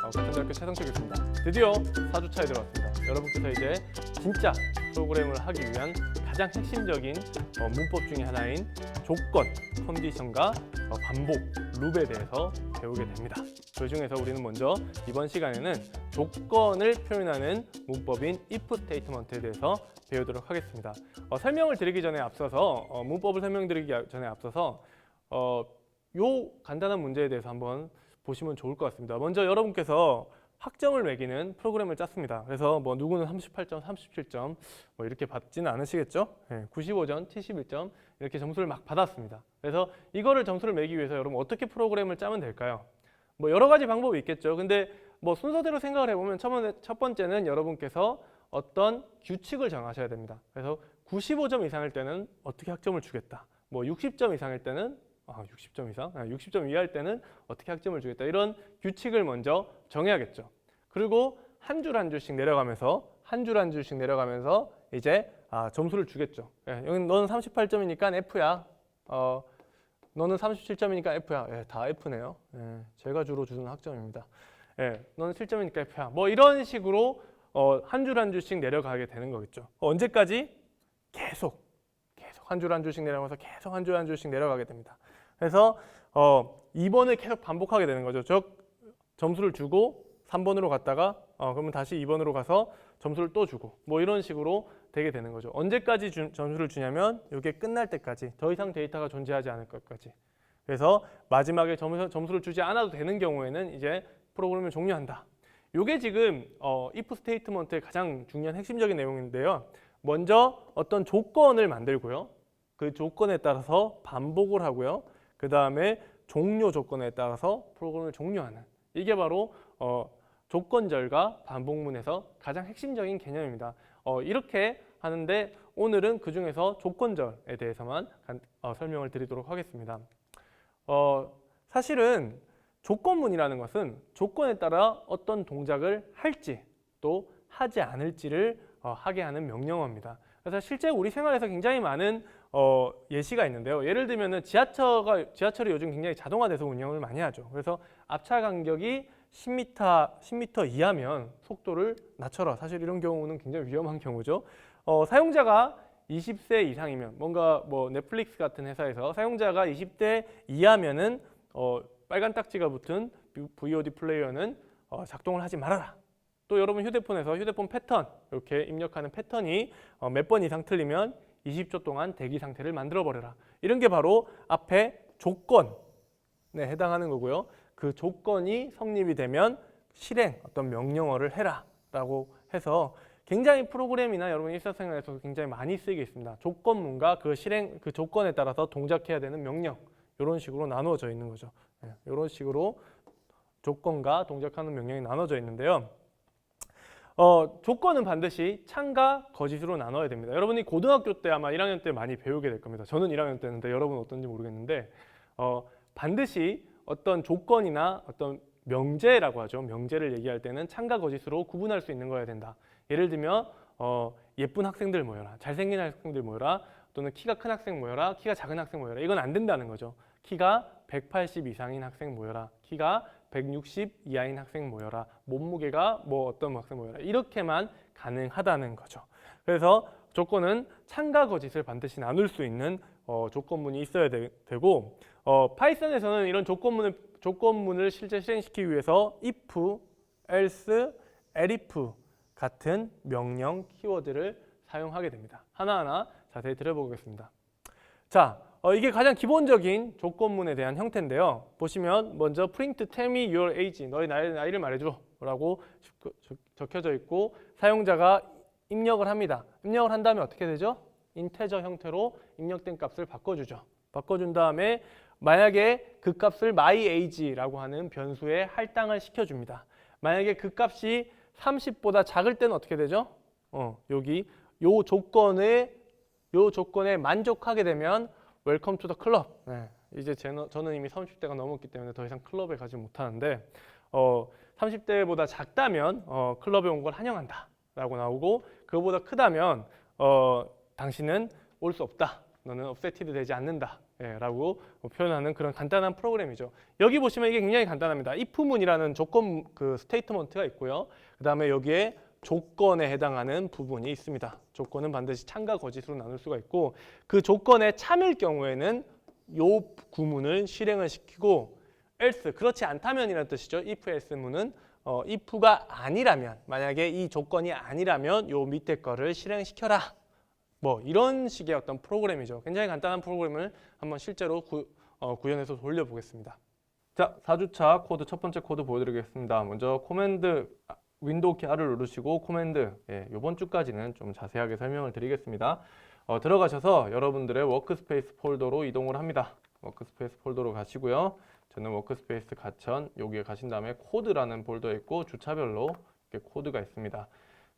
같은 대학교 최성식이었습니다. 드디어 4주차에 들어왔습니다. 여러분께서 이제 진짜 프로그램을 하기 위한 가장 핵심적인 문법 중에 하나인 조건, 컨디션과 반복, 룹에 대해서 배우게 됩니다. 그 중에서 우리는 먼저 이번 시간에는 조건을 표현하는 문법인 if statement에 대해서 배우도록 하겠습니다. 설명을 드리기 전에 앞서서 문법을 설명드리기 전에 앞서서 요 간단한 문제에 대해서 한번 보시면 좋을 것 같습니다. 먼저 여러분께서 학점을 매기는 프로그램을 짰습니다. 그래서 뭐 누구는 38점, 37점 뭐 이렇게 받지는 않으시겠죠? 95점, 71점 이렇게 점수를 막 받았습니다. 그래서 이거를 점수를 매기 위해서 여러분 어떻게 프로그램을 짜면 될까요? 뭐 여러 가지 방법이 있겠죠. 근데 뭐 순서대로 생각을 해보면 첫 번째는 여러분께서 어떤 규칙을 정하셔야 됩니다. 그래서 95점 이상일 때는 어떻게 학점을 주겠다. 뭐 60점 이상일 때는 60점 이상? 60점 이하일 때는 어떻게 학점을 주겠다. 이런 규칙을 먼저 정해야겠죠. 그리고 한 줄 한 줄씩 내려가면서 이제 점수를 주겠죠. 여기 너는 38점이니까 F야. 너는 37점이니까 F야. 다 F네요. 제가 주로 주는 학점입니다. 너는 7점이니까 F야. 뭐 이런 식으로 한 줄 한 줄씩 내려가게 되는 거겠죠. 언제까지? 계속 한 줄 한 줄씩 내려가면서 계속 한 줄 한 줄씩 내려가게 됩니다. 그래서 2번을 계속 반복하게 되는 거죠. 즉 점수를 주고 3번으로 갔다가 그러면 다시 2번으로 가서 점수를 또 주고 뭐 이런 식으로 되게 되는 거죠. 언제까지 점수를 주냐면 이게 끝날 때까지, 더 이상 데이터가 존재하지 않을 것까지. 그래서 마지막에 점수를 주지 않아도 되는 경우에는 이제 프로그램을 종료한다. 이게 지금 if 스테이트먼트의 가장 중요한 핵심적인 내용인데요. 먼저 어떤 조건을 만들고요. 그 조건에 따라서 반복을 하고요. 그 다음에 종료 조건에 따라서 프로그램을 종료하는, 이게 바로 조건절과 반복문에서 가장 핵심적인 개념입니다. 이렇게 하는데 오늘은 그 중에서 조건절에 대해서만 설명을 드리도록 하겠습니다. 사실은 조건문이라는 것은 조건에 따라 어떤 동작을 할지 또 하지 않을지를 하게 하는 명령어입니다. 그래서 실제 우리 생활에서 굉장히 많은 예시가 있는데요. 예를 들면 지하철이 요즘 굉장히 자동화돼서 운영을 많이 하죠. 그래서 앞차 간격이 10m 이하면 속도를 낮춰라. 사실 이런 경우는 굉장히 위험한 경우죠. 사용자가 20세 이상이면, 뭔가 뭐 넷플릭스 같은 회사에서 사용자가 20대 이하면은 빨간 딱지가 붙은 VOD 플레이어는 작동을 하지 말아라. 또 여러분 휴대폰에서 휴대폰 패턴, 이렇게 입력하는 패턴이 몇 번 이상 틀리면 20초 동안 대기 상태를 만들어 버려라. 이런 게 바로 앞에 조건에 해당하는 거고요. 그 조건이 성립이 되면 실행, 어떤 명령어를 해라 라고 해서 굉장히 프로그램이나 여러분 일상생활에서 굉장히 많이 쓰이게 있습니다. 조건문과 그 조건에 따라서 동작해야 되는 명령, 이런 식으로 나누어져 있는 거죠. 이런 식으로 조건과 동작하는 명령이 나눠져 있는데요. 조건은 반드시 참과 거짓으로 나눠야 됩니다. 여러분이 고등학교 때 아마 1학년 때 많이 배우게 될 겁니다. 저는 1학년 때였는데 여러분은 어떤지 모르겠는데 반드시 어떤 조건이나 어떤 명제라고 하죠. 명제를 얘기할 때는 참과 거짓으로 구분할 수 있는 거여야 된다. 예를 들면 예쁜 학생들 모여라, 잘생긴 학생들 모여라, 또는 키가 큰 학생 모여라, 키가 작은 학생 모여라. 이건 안 된다는 거죠. 키가 180 이상인 학생 모여라, 키가 160 이하인 학생 모여라, 몸무게가 뭐 어떤 학생 모여라, 이렇게만 가능하다는 거죠. 그래서 조건은 참과 거짓을 반드시 나눌 수 있는 조건문이 있어야 되고, 파이썬에서는 이런 조건문을 실제 실행시키기 위해서 if, else, elif 같은 명령 키워드를 사용하게 됩니다. 하나하나 자세히 들어보겠습니다. 자, 이게 가장 기본적인 조건문에 대한 형태인데요. 보시면 먼저 print tell me your age, 너의 나이를 말해줘 라고 적혀져 있고, 사용자가 입력을 합니다. 입력을 한 다음에 어떻게 되죠? 인테저 형태로 입력된 값을 바꿔주죠. 바꿔준 다음에 만약에 그 값을 my age라고 하는 변수에 할당을 시켜줍니다. 만약에 그 값이 30보다 작을 때는 어떻게 되죠? 여기 요 조건에 만족하게 되면 웰컴 투 더 클럽. 이제 저는 이미 30대가 넘었기 때문에 더 이상 클럽에 가지 못하는데 30대보다 작다면 클럽에 온 걸 환영한다 라고 나오고, 그거보다 크다면 당신은 올 수 없다, 너는 업세티드 되지 않는다 라고 표현하는 그런 간단한 프로그램이죠. 여기 보시면 이게 굉장히 간단합니다. if문이라는 조건 그 스테이트먼트가 있고요. 그 다음에 여기에 조건에 해당하는 부분이 있습니다. 조건은 반드시 참과 거짓으로 나눌 수가 있고 그 조건에 참일 경우에는 요 구문을 실행을 시키고 else, 그렇지 않다면이라는 뜻이죠. if else문은 if가 아니라면, 만약에 이 조건이 아니라면 요 밑에 거를 실행시켜라. 뭐 이런 식의 어떤 프로그램이죠. 굉장히 간단한 프로그램을 한번 실제로 구현해서 돌려보겠습니다. 자, 4주차 코드 첫 번째 코드 보여드리겠습니다. 먼저 코맨드 윈도우 키 R을 누르시고 코맨드, 이번 주까지는 좀 자세하게 설명을 드리겠습니다. 들어가셔서 여러분들의 워크스페이스 폴더로 이동을 합니다. 워크스페이스 폴더로 가시고요. 저는 워크스페이스 가천, 여기에 가신 다음에 코드라는 폴더에 있고 주차별로 이렇게 코드가 있습니다.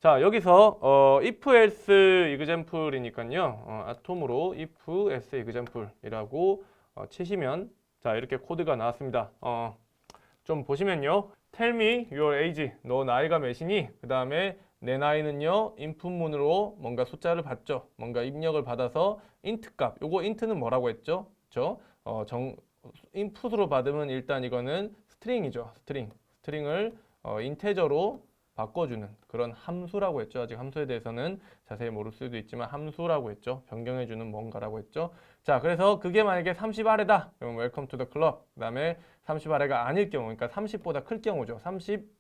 자, 여기서 if else example이니까요. 아톰으로 if else example이라고 치시면 자, 이렇게 코드가 나왔습니다. 좀 보시면요. Tell me your age. 너 나이가 몇이니? 그 다음에 내 나이는요. 인풋문으로 뭔가 숫자를 받죠. 뭔가 입력을 받아서 int 값. 요거 int는 뭐라고 했죠? 그렇죠? 인풋으로 받으면 일단 이거는 스트링이죠. 스트링을 인테저로 바꿔주는 그런 함수라고 했죠. 아직 함수에 대해서는 자세히 모를 수도 있지만 함수라고 했죠. 변경해주는 뭔가라고 했죠. 자, 그래서 그게 만약에 30 아래다. 그럼 Welcome to the club. 그 다음에 30 아래가 아닐 경우, 그러니까 30보다 클 경우죠. 30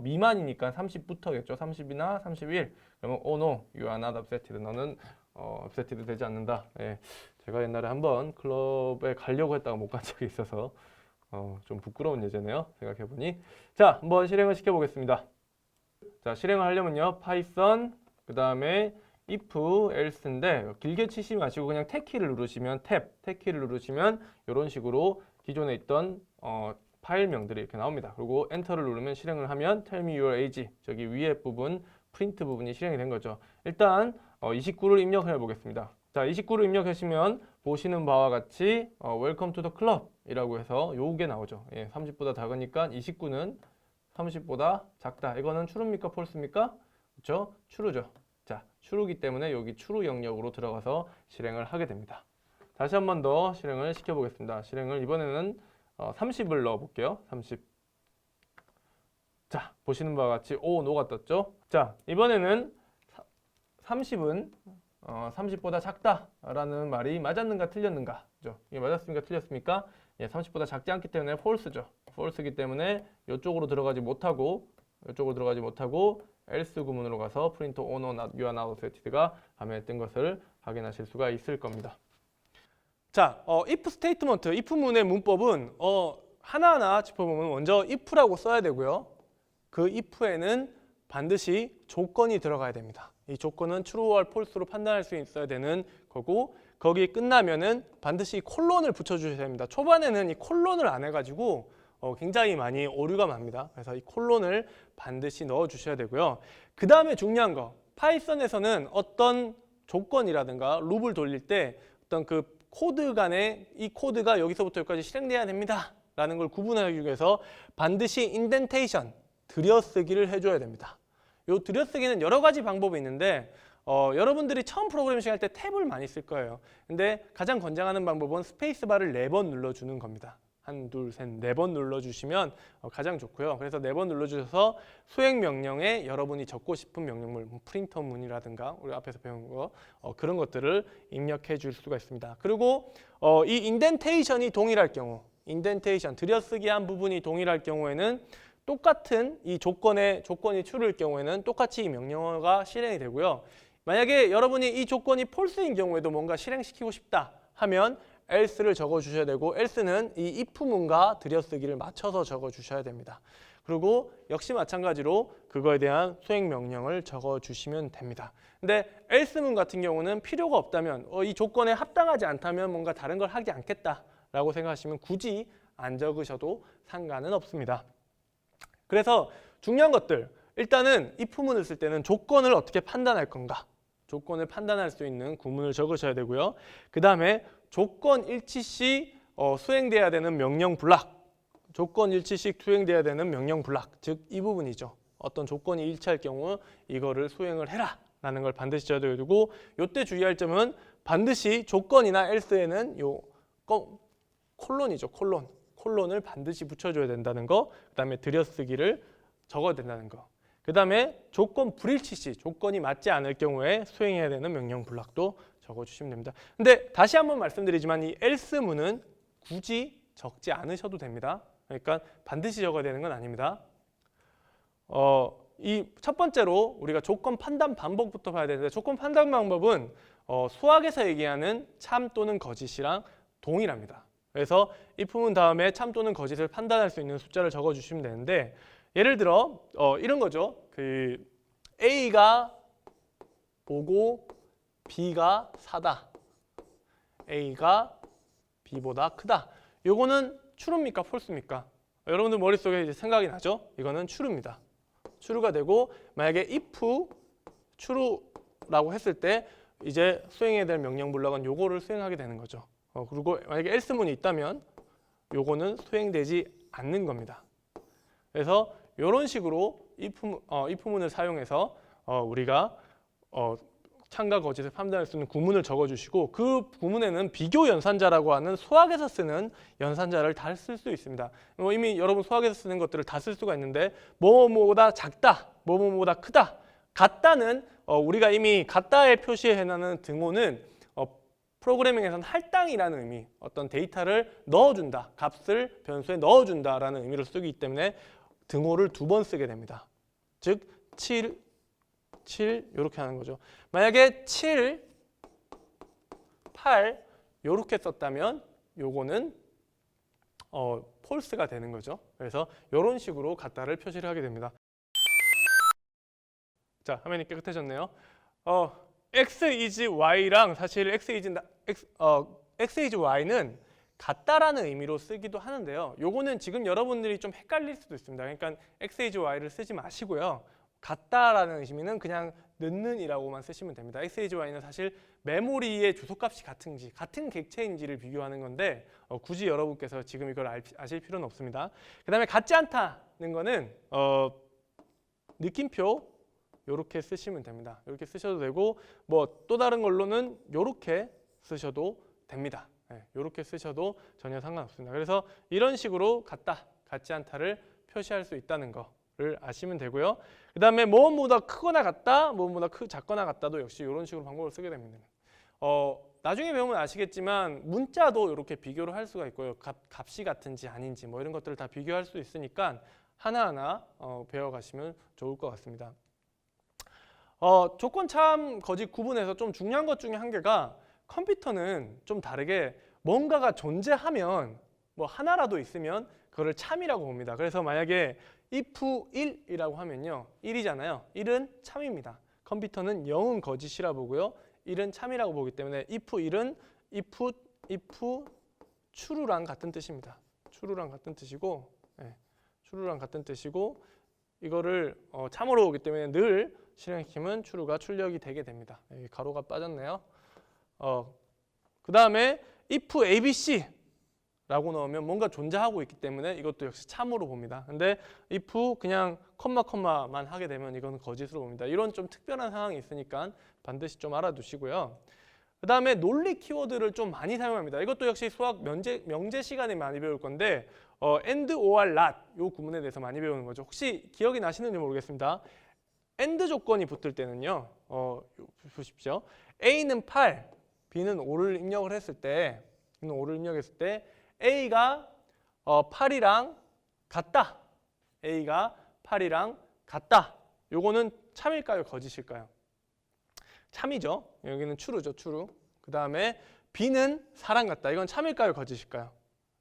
미만이니까 30부터겠죠. 30이나 31. 그러면 Oh no, you are not upsetted. 너는 upsetted 되지 않는다. 예. 제가 옛날에 한번 클럽에 가려고 했다가 못 간 적이 있어서 좀 부끄러운 예제네요. 생각해보니. 자, 한번 실행을 시켜보겠습니다. 자, 실행을 하려면요. 파이썬 그 다음에 if else인데 길게 치시 마시고 그냥 탭 키를 누르시면 탭 키를 누르시면 이런 식으로 기존에 있던 파일명들이 이렇게 나옵니다. 그리고 엔터를 누르면 실행을 하면 tell me your age, 저기 위에 부분 프린트 부분이 실행이 된 거죠. 일단 29를 입력해 보겠습니다. 자, 29를 입력하시면 보시는 바와 같이 welcome to the club 이라고 해서 요게 나오죠. 30보다 작으니까 29는 30보다 작다. 이거는 true입니까? false입니까? 그렇죠? true죠. 자, true이기 때문에 여기 true 영역으로 들어가서 실행을 하게 됩니다. 다시 한 번 더 실행을 시켜보겠습니다. 실행을 이번에는 30을 넣어볼게요. 30. 자, 보시는 바와 같이 no가 떴죠. 자, 이번에는 30은 30보다 작다라는 말이 맞았는가 틀렸는가? 그죠? 이게 맞았습니까? 틀렸습니까? 30보다 작지 않기 때문에 false죠. false이기 때문에 이쪽으로 들어가지 못하고 else 구문으로 가서 print oh no, you are not upset가 화면에 뜬 것을 확인하실 수가 있을 겁니다. 자, if 스테이트먼트, if문의 문법은 하나하나 짚어보면 먼저 if라고 써야 되고요. 그 if에는 반드시 조건이 들어가야 됩니다. 이 조건은 true와 false로 판단할 수 있어야 되는 거고 거기 끝나면은 반드시 콜론을 붙여주셔야 됩니다. 초반에는 이 콜론을 안 해가지고 굉장히 많이 오류가 납니다. 그래서 이 콜론을 반드시 넣어주셔야 되고요. 그 다음에 중요한 거, 파이썬에서는 어떤 조건이라든가 룹을 돌릴 때 어떤 그 코드 간에 이 코드가 여기서부터 여기까지 실행돼야 됩니다 라는 걸 구분하기 위해서 반드시 인덴테이션, 들여쓰기를 해줘야 됩니다. 요 들여쓰기는 여러 가지 방법이 있는데 여러분들이 처음 프로그래밍 할 때 탭을 많이 쓸 거예요. 근데 가장 권장하는 방법은 스페이스바를 4번 눌러주는 겁니다. 1, 2, 3, 4번 눌러주시면 가장 좋고요. 그래서 4번 눌러주셔서 수행 명령에 여러분이 적고 싶은 명령물, 프린터 문이라든가 우리 앞에서 배운 거 그런 것들을 입력해 줄 수가 있습니다. 그리고 이 인덴테이션이 동일할 경우, 인덴테이션, 들여쓰기 한 부분이 동일할 경우에는 똑같은 이 조건이 true일 경우에는 똑같이 이 명령어가 실행이 되고요. 만약에 여러분이 이 조건이 false인 경우에도 뭔가 실행시키고 싶다 하면 else를 적어주셔야 되고 else는 이 if문과 들여쓰기를 맞춰서 적어주셔야 됩니다. 그리고 역시 마찬가지로 그거에 대한 수행 명령을 적어주시면 됩니다. 근데 else문 같은 경우는 필요가 없다면 이 조건에 합당하지 않다면 뭔가 다른 걸 하지 않겠다라고 생각하시면 굳이 안 적으셔도 상관은 없습니다. 그래서 중요한 것들, 일단은 if문을 쓸 때는 조건을 어떻게 판단할 건가? 조건을 판단할 수 있는 구문을 적으셔야 되고요. 그 다음에 조건 일치 시 수행돼야 되는 명령 블락, 조건 일치 시 수행돼야 되는 명령 블락, 즉 이 부분이죠. 어떤 조건이 일치할 경우 이거를 수행을 해라 라는 걸 반드시 적어야 되고, 이때 주의할 점은 반드시 조건이나 else에는 요 콜론이죠. 콜론을 반드시 붙여줘야 된다는 거. 그다음에 들여쓰기를 적어야 된다는 거. 그다음에 조건 불일치시, 조건이 맞지 않을 경우에 수행해야 되는 명령 블록도 적어주시면 됩니다. 근데 다시 한번 말씀드리지만 이 else문은 굳이 적지 않으셔도 됩니다. 그러니까 반드시 적어야 되는 건 아닙니다. 이 첫 번째로 우리가 조건 판단 방법부터 봐야 되는데 조건 판단 방법은 수학에서 얘기하는 참 또는 거짓이랑 동일합니다. 그래서 if문 다음에 참 또는 거짓을 판단할 수 있는 숫자를 적어주시면 되는데 예를 들어 이런 거죠. 그 A가 보고 B가 사다. A가 B보다 크다. 요거는 true입니까? false입니까? 여러분들 머릿속에 이제 생각이 나죠? 이거는 true입니다. true가 되고 만약에 if true라고 했을 때 이제 수행해야 될 명령 블록은 요거를 수행하게 되는 거죠. 그리고 만약에 else문이 있다면 요거는 수행되지 않는 겁니다. 그래서 이런 식으로 if문을 사용해서 우리가 참과 거짓을 판단할 수 있는 구문을 적어주시고 그 구문에는 비교 연산자라고 하는 수학에서 쓰는 연산자를 다 쓸 수 있습니다. 이미 여러분 수학에서 쓰는 것들을 다 쓸 수가 있는데 뭐뭐보다 작다, 뭐뭐보다 크다, 같다는 우리가 이미 같다에 표시해놓은 등호는 프로그래밍에서는 할당이라는 의미, 어떤 데이터를 넣어준다, 값을 변수에 넣어준다라는 의미로 쓰기 때문에 등호를 2번 쓰게 됩니다. 즉 7 이렇게 하는 거죠. 만약에 7, 8 이렇게 썼다면 요거는 폴스가 되는 거죠. 그래서 이런 식으로 같다를 표시를 하게 됩니다. 자, 화면이 깨끗해졌네요. x is y랑 사실 x is y는 같다라는 의미로 쓰기도 하는데요. 요거는 지금 여러분들이 좀 헷갈릴 수도 있습니다. 그러니까 x is y를 쓰지 마시고요. 같다라는 의미는 그냥 는이라고만 쓰시면 됩니다. x is y는 사실 메모리의 주소값이 같은지 같은 객체인지를 비교하는 건데 굳이 여러분께서 지금 이걸 아실 필요는 없습니다. 그 다음에 같지 않다는 거는 느낌표 이렇게 쓰시면 됩니다. 이렇게 쓰셔도 되고 뭐 또 다른 걸로는 이렇게 쓰셔도 됩니다. 이렇게 쓰셔도 전혀 상관없습니다. 그래서 이런 식으로 같다, 같지 않다를 표시할 수 있다는 거를 아시면 되고요. 그 다음에 무엇보다 크거나 같다, 무엇보다 작거나 같다도 역시 이런 식으로 방법을 쓰게 됩니다. 나중에 배우면 아시겠지만 문자도 이렇게 비교를 할 수가 있고요. 값이 같은지 아닌지 뭐 이런 것들을 다 비교할 수 있으니까 하나하나 배워가시면 좋을 것 같습니다. 조건 참 거짓 구분에서 좀 중요한 것 중에 한 개가 컴퓨터는 좀 다르게 뭔가가 존재하면 뭐 하나라도 있으면 그거를 참이라고 봅니다. 그래서 만약에 if 1이라고 하면요. 1이잖아요. 1은 참입니다. 컴퓨터는 0은 거짓이라 보고요. 1은 참이라고 보기 때문에 if 1은 if true랑 같은 뜻입니다. true랑 같은 뜻이고 true랑 같은 뜻이고 이거를 참으로 보기 때문에 늘 실행시키면 true가 출력이 되게 됩니다. 여기 가로가 빠졌네요. 그 다음에 if abc라고 넣으면 뭔가 존재하고 있기 때문에 이것도 역시 참으로 봅니다. 근데 if 그냥 컴마만 하게 되면 이거는 거짓으로 봅니다. 이런 좀 특별한 상황이 있으니까 반드시 좀 알아두시고요. 그 다음에 논리 키워드를 좀 많이 사용합니다. 이것도 역시 수학 명제 시간에 많이 배울 건데 and or not 이 구문에 대해서 많이 배우는 거죠. 혹시 기억이 나시는지 모르겠습니다. and 조건이 붙을 때는요. 보십시오. A는 8, B는 5를 입력을 했을 때 A가 8이랑 같다. A가 8이랑 같다. 요거는 참일까요? 거짓일까요? 참이죠. 여기는 true죠. true. 그 다음에 B는 사랑 같다. 이건 참일까요? 거짓일까요?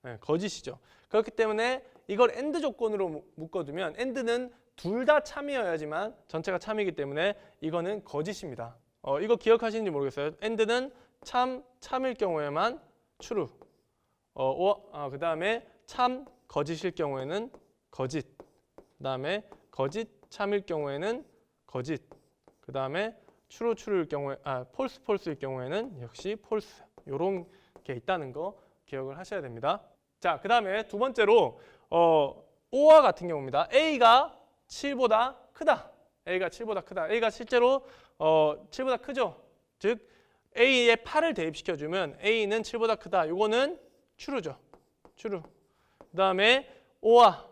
네, 거짓이죠. 그렇기 때문에 이걸 and 조건으로 묶어두면 and는 둘 다 참이어야지만 전체가 참이기 때문에 이거는 거짓입니다. 이거 기억하시는지 모르겠어요. and는 참일 경우에만 true. 그 다음에 참 거짓일 경우에는 거짓. 그 다음에 거짓 참일 경우에는 거짓. 그 다음에 true일 경우에 false일 경우에는 역시 false. 이런 게 있다는 거 기억을 하셔야 됩니다. 자, 그 다음에 두 번째로 or와 같은 경우입니다. A가 7보다 크다. A가 7보다 크다. A가 실제로 7보다 크죠. 즉 A에 8을 대입시켜주면 A는 7보다 크다. 이거는 true죠. true. 그다음에 or와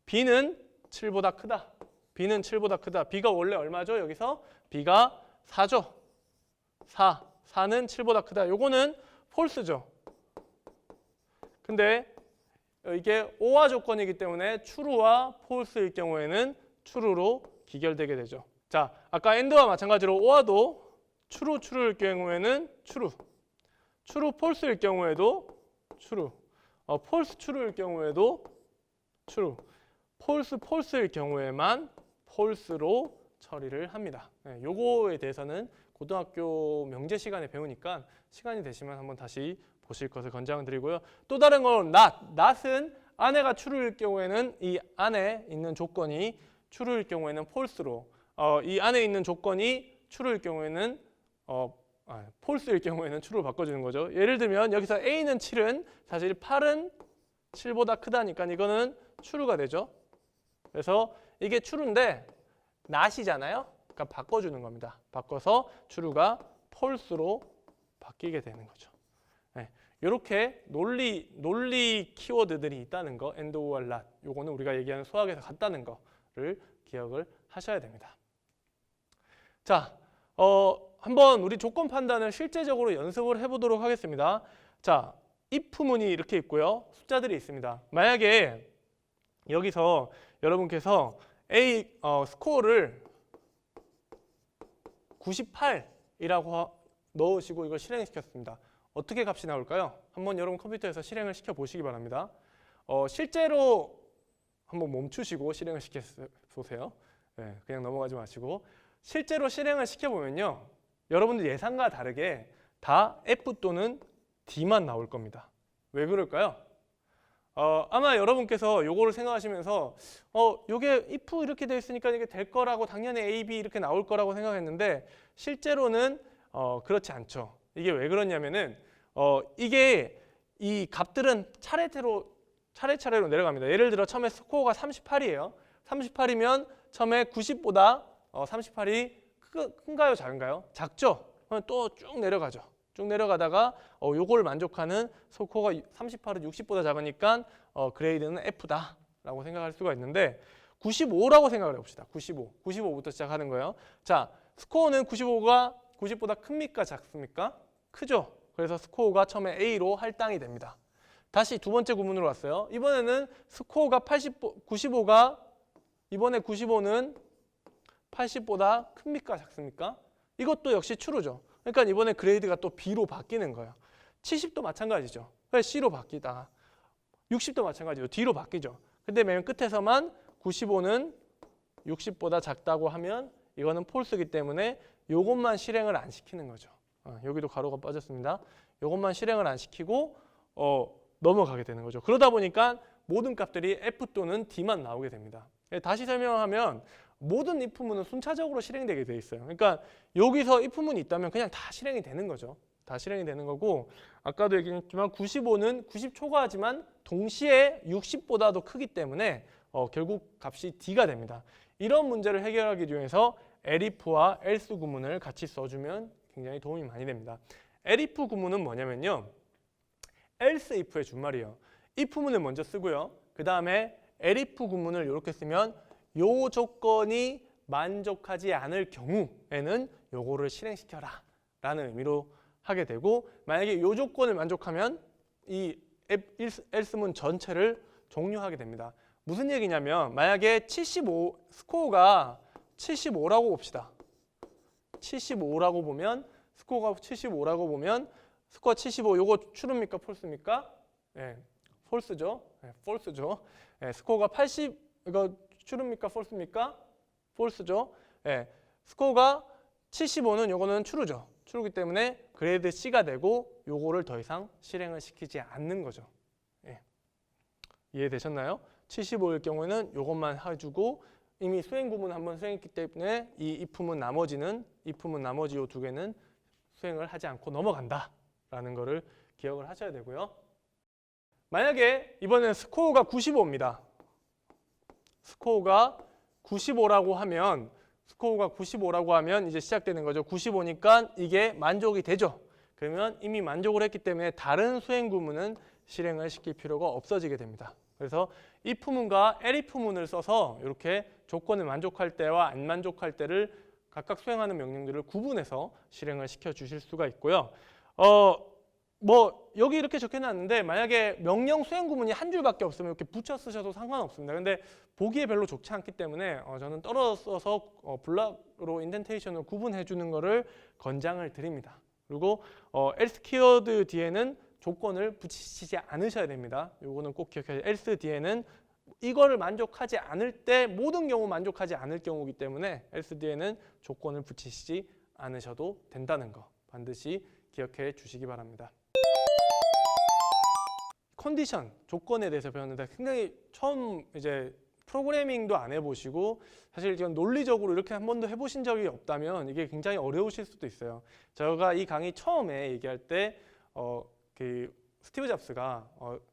b는 7보다 크다. b는 7보다 크다. b가 원래 얼마죠? 여기서 b가 4죠. 4는 7보다 크다. 요거는 false죠. 근데 이게 or와 조건이기 때문에 true와 false일 경우에는 true로 기결되게 되죠. 자, 아까 and와 마찬가지로 or도 true일 경우에는 true, false일 경우에도 true, false true일 경우에도 true, false일 경우에만 false로 처리를 합니다. 네, 요거에 대해서는 고등학교 명제 시간에 배우니까 시간이 되시면 한번 다시 보실 것을 권장드리고요. 또 다른 건 not은 안에가 true일 경우에는 이 안에 있는 조건이 true일 경우에는 false로, 이 안에 있는 조건이 true일 경우에는 false일 경우에는 true로 바꿔주는 거죠. 예를 들면 여기서 A는 7은 사실 8은 7보다 크다니까 이거는 true가 되죠. 그래서 이게 true인데 not이잖아요. 그러니까 바꿔주는 겁니다. 바꿔서 true가 false로 바뀌게 되는 거죠. 네, 이렇게 논리 키워드들이 있다는 거, and, or, not. 요거는 우리가 얘기하는 수학에서 같다는 거를 기억을 하셔야 됩니다. 자, 한번 우리 조건 판단을 실제적으로 연습을 해보도록 하겠습니다. 자, if문이 이렇게 있고요. 숫자들이 있습니다. 만약에 여기서 여러분께서 스코어를 98이라고 넣으시고 이걸 실행시켰습니다. 어떻게 값이 나올까요? 한번 여러분 컴퓨터에서 실행을 시켜 보시기 바랍니다. 실제로 한번 멈추시고 실행을 시켜 보세요. 네, 그냥 넘어가지 마시고 실제로 실행을 시켜보면요. 여러분들 예상과 다르게 다 F 또는 D만 나올 겁니다. 왜 그럴까요? 아마 여러분께서 요거를 생각하시면서 요게 if 이렇게 돼 있으니까 이게 될 거라고 당연히 A, B 이렇게 나올 거라고 생각했는데 실제로는 그렇지 않죠. 이게 왜 그러냐면은 이게 이 값들은 차례차례로 내려갑니다. 예를 들어 처음에 스코어가 38이에요. 38이면 처음에 90보다 38이 큰가요, 작은가요? 작죠? 그럼 또 쭉 내려가죠. 쭉 내려가다가 요걸 만족하는 스코어가 38은 60보다 작으니까 그레이드는 F다라고 생각할 수가 있는데 95라고 생각을 해봅시다. 95부터 시작하는 거예요. 자, 스코어는 95가 90보다 큽니까, 작습니까? 크죠? 그래서 스코어가 처음에 A로 할당이 됩니다. 다시 두 번째 구문으로 왔어요. 이번에는 스코어가 95가 이번에 95는 80보다 큽니까, 작습니까? 이것도 역시 true죠. 그러니까 이번에 그레이드가 또 B로 바뀌는 거예요. 70도 마찬가지죠. C로 바뀌다. 60도 마찬가지죠. D로 바뀌죠. 근데 맨 끝에서만 95는 60보다 작다고 하면 이거는 false이기 때문에 이것만 실행을 안 시키는 거죠. 여기도 가로가 빠졌습니다. 이것만 실행을 안 시키고 넘어가게 되는 거죠. 그러다 보니까 모든 값들이 F 또는 D만 나오게 됩니다. 다시 설명하면 모든 if문은 순차적으로 실행되게 돼 있어요. 그러니까 여기서 if문이 있다면 그냥 다 실행이 되는 거죠. 다 실행이 되는 거고 아까도 얘기했지만 95는 90초과하지만 동시에 60보다도 크기 때문에 결국 값이 D가 됩니다. 이런 문제를 해결하기 위해서 elif와 else 구문을 같이 써주면 굉장히 도움이 많이 됩니다. elif 구문은 뭐냐면요. else if의 준말이에요. if문을 먼저 쓰고요. 그 다음에 elif 구문을 이렇게 쓰면 요 조건이 만족하지 않을 경우에는 요거를 실행시켜라 라는 의미로 하게 되고 만약에 요 조건을 만족하면 이 else문 전체를 종료하게 됩니다. 무슨 얘기냐면 만약에 스코어가 75라고 봅시다. 75라고 보면 스코어가 75라고 보면 스코어 75 요거 true입니까 false입니까? 네, false죠. 네, false죠. 네, 스코어가 80 이거 true입니까 false입니까? false죠. 네, 스코어가 75는 요거는 true죠. true이기 때문에 그레이드 C가 되고 요거를 더 이상 실행을 시키지 않는 거죠. 네. 이해되셨나요? 75일 경우에는 요것만 해주고 이미 수행 구문 한번 수행했기 때문에 이 if문 나머지 요 두 개는 수행을 하지 않고 넘어간다라는 거를 기억을 하셔야 되고요. 만약에 이번엔 스코어가 95입니다. 스코어가 95라고 하면 이제 시작되는 거죠. 95니까 이게 만족이 되죠. 그러면 이미 만족을 했기 때문에 다른 수행 구문은 실행을 시킬 필요가 없어지게 됩니다. 그래서 if 문과 elif 문을 써서 이렇게 조건을 만족할 때와 안 만족할 때를 각각 수행하는 명령들을 구분해서 실행을 시켜 주실 수가 있고요. 뭐 여기 이렇게 적혀놨는데 만약에 명령 수행 구문이 한 줄밖에 없으면 이렇게 붙여 쓰셔도 상관없습니다. 근데 보기에 별로 좋지 않기 때문에 저는 떨어져서 블락으로 인덴테이션으로 구분해 주는 거를 권장을 드립니다. 그리고 else 키워드 뒤에는 조건을 붙이시지 않으셔야 됩니다. 요거는 꼭 기억해야 돼요. else 뒤에는 이거를 만족하지 않을 때 모든 경우 만족하지 않을 경우이기 때문에 else 뒤에는 조건을 붙이시지 않으셔도 된다는 거 반드시 기억해 주시기 바랍니다. 컨디션, 조건에 대해서 배웠는데 굉장히 처음 이제 프로그래밍도 안 해보시고 사실 이건 논리적으로 이렇게 한 번도 해보신 적이 없다면 이게 굉장히 어려우실 수도 있어요. 제가 이 강의 처음에 얘기할 때 그 스티브 잡스가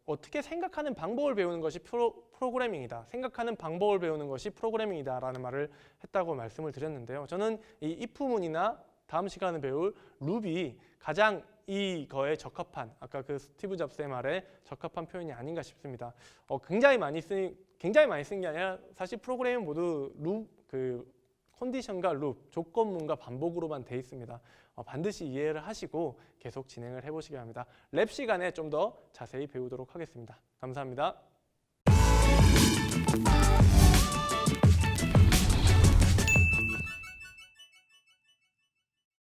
어떻게 생각하는 방법을 배우는 것이 프로그래밍이다. 생각하는 방법을 배우는 것이 프로그래밍이다 라는 말을 했다고 말씀을 드렸는데요. 저는 이 if 문이나 다음 시간에 배울 룹이 가장 이거에 적합한 아까 그 스티브 잡스의 말에 적합한 표현이 아닌가 싶습니다. 굉장히 많이 쓴 게 아니라 사실 프로그래밍 모두 컨디션과 룹, 조건문과 반복으로만 돼 있습니다. 반드시 이해를 하시고 계속 진행을 해보시기 바랍니다. 랩 시간에 좀 더 자세히 배우도록 하겠습니다. 감사합니다.